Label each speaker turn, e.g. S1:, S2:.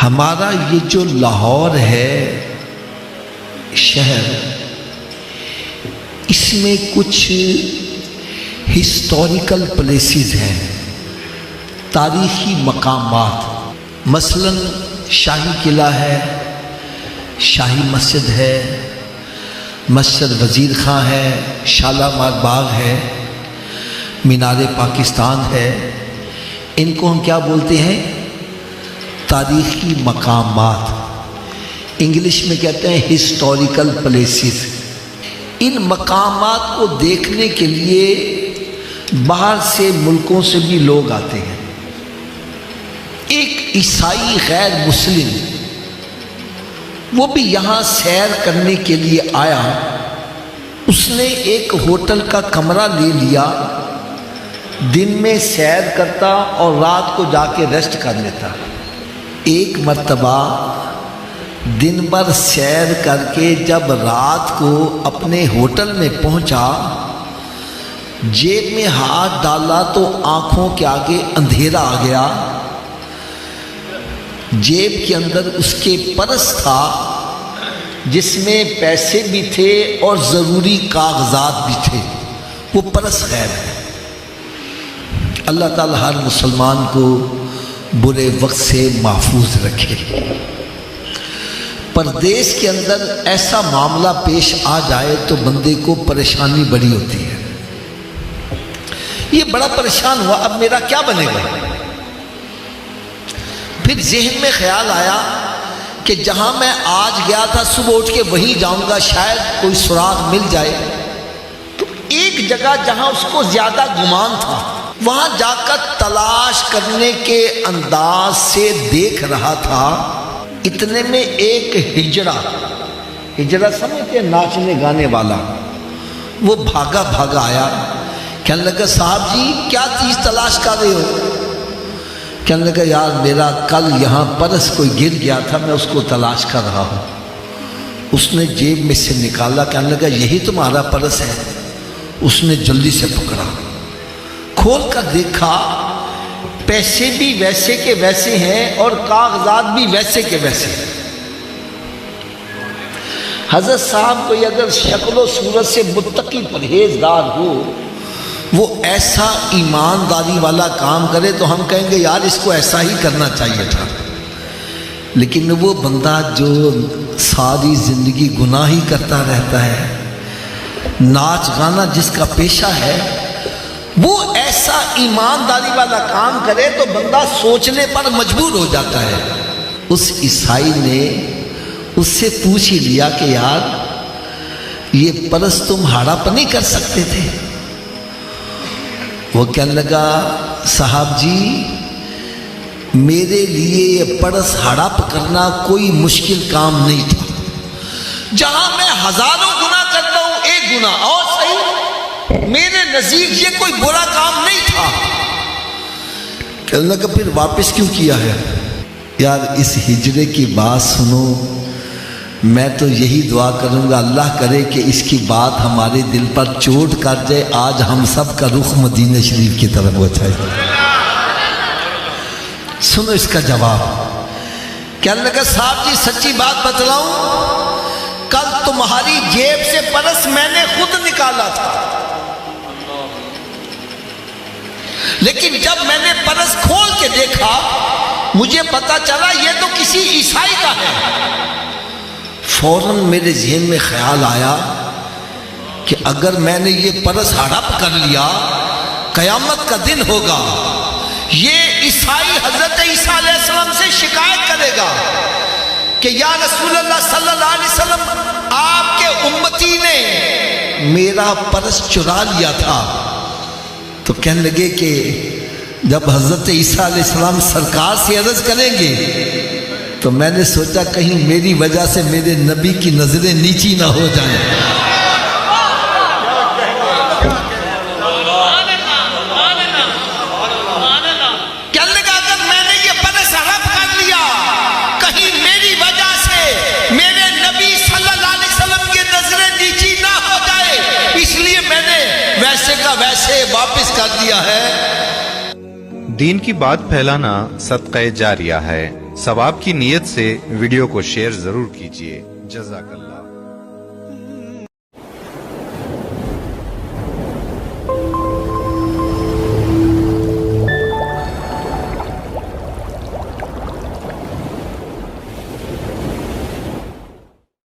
S1: ہمارا یہ جو لاہور ہے شہر، اس میں کچھ ہسٹوریکل پلیسز ہیں، تاریخی مقامات، مثلاً شاہی قلعہ ہے، شاہی مسجد ہے، مسجد وزیر خان ہے، شالامار باغ ہے، مینار پاکستان ہے۔ ان کو ہم کیا بولتے ہیں؟ تاریخی مقامات، انگلش میں کہتے ہیں ہسٹوریکل پلیسز۔ ان مقامات کو دیکھنے کے لیے باہر سے ملکوں سے بھی لوگ آتے ہیں۔ ایک عیسائی غیر مسلم وہ بھی یہاں سیر کرنے کے لیے آیا، اس نے ایک ہوٹل کا کمرہ لے لیا، دن میں سیر کرتا اور رات کو جا کے ریسٹ کر لیتا۔ ایک مرتبہ دن بھر سیر کر کے جب رات کو اپنے ہوٹل میں پہنچا، جیب میں ہاتھ ڈالا تو آنکھوں کے آگے اندھیرا آ گیا۔ جیب کے اندر اس کے پرس تھا جس میں پیسے بھی تھے اور ضروری کاغذات بھی تھے، وہ پرس غائب ہے۔ اللہ تعالی ہر مسلمان کو برے وقت سے محفوظ رکھے۔ پردیس کے اندر ایسا معاملہ پیش آ جائے تو بندے کو پریشانی بڑی ہوتی ہے۔ یہ بڑا پریشان ہوا، اب میرا کیا بنے گا؟ پھر ذہن میں خیال آیا کہ جہاں میں آج گیا تھا صبح اٹھ کے وہیں جاؤں گا، شاید کوئی سراغ مل جائے۔ تو ایک جگہ جہاں اس کو زیادہ گمان تھا، وہاں جا کر تلاش کرنے کے انداز سے دیکھ رہا تھا۔ اتنے میں ایک ہجڑا سمجھتے ہیں ناچنے گانے والا، وہ بھاگا آیا، کہنے لگا صاحب جی کیا چیز تلاش کر رہے ہو؟ کہنے لگا یار میرا کل یہاں پرس کوئی گر گیا تھا، میں اس کو تلاش کر رہا ہوں۔ اس نے جیب میں سے نکالا، کہنے لگا یہی تمہارا پرس ہے؟ اس نے جلدی سے پکڑا، کھول کر دیکھا، پیسے بھی ویسے کے ویسے ہیں اور کاغذات بھی ویسے کے ویسے ہیں۔ حضرت صاحب کوئی اگر شکل و صورت سے متقی پرہیزگار ہو، وہ ایسا ایمانداری والا کام کرے تو ہم کہیں گے یار اس کو ایسا ہی کرنا چاہیے تھا، لیکن وہ بندہ جو ساری زندگی گناہ ہی کرتا رہتا ہے، ناچ گانا جس کا پیشہ ہے، وہ ایسا ایمانداری والا کام کرے تو بندہ سوچنے پر مجبور ہو جاتا ہے۔ اس عیسائی نے اس سے پوچھ ہی لیا کہ یار یہ پرس تم ہڑپ نہیں کر سکتے تھے؟ وہ کہنے لگا صاحب جی میرے لیے یہ پرس ہڑپ کرنا کوئی مشکل کام نہیں تھا، جہاں میں ہزاروں گناہ کرتا ہوں ایک گناہ اور صحیح، میرے نزدیک یہ کوئی برا کام نہیں تھا۔ کہنے لگا پھر واپس کیوں کیا ہے؟ یار اس ہجرے کی بات سنو، میں تو یہی دعا کروں گا اللہ کرے کہ اس کی بات ہمارے دل پر چوٹ کر جائے، آج ہم سب کا رخ مدینہ شریف کی طرف ہو جائے۔ سنو اس کا جواب۔ کہنے لگا صاحب جی سچی بات بتلاؤں، کل تمہاری جیب سے پرس میں نے خود نکالا تھا، لیکن جب میں نے پرس کھول کے دیکھا مجھے پتا چلا یہ تو کسی عیسائی کا ہے۔ فوراً میرے ذہن میں خیال آیا کہ اگر میں نے یہ پرس ہڑپ کر لیا قیامت کا دن ہوگا، یہ عیسائی حضرت عیسیٰ علیہ السلام سے شکایت کرے گا کہ یا رسول اللہ صلی اللہ علیہ وسلم آپ کے امتی نے میرا پرس چرا لیا تھا۔ تو کہنے لگے کہ جب حضرت عیسیٰ علیہ السلام سرکار سے عرض کریں گے تو میں نے سوچا کہیں میری وجہ سے میرے نبی کی نظریں نیچی نہ ہو جائیں۔ کہنے لگا اگر میں نے یہ پرس ہڑپ کر لیا کہیں میری وجہ سے میرے نبی صلی اللہ علیہ وسلم کی نظریں نیچی نہ ہو جائے، اس لیے میں نے ویسے کا ویسے واپس کر دیا ہے۔
S2: دین کی بات پھیلانا صدقہ جاریہ ہے۔ ثواب کی نیت سے ویڈیو کو شیئر ضرور کیجیے. جزاک اللہ.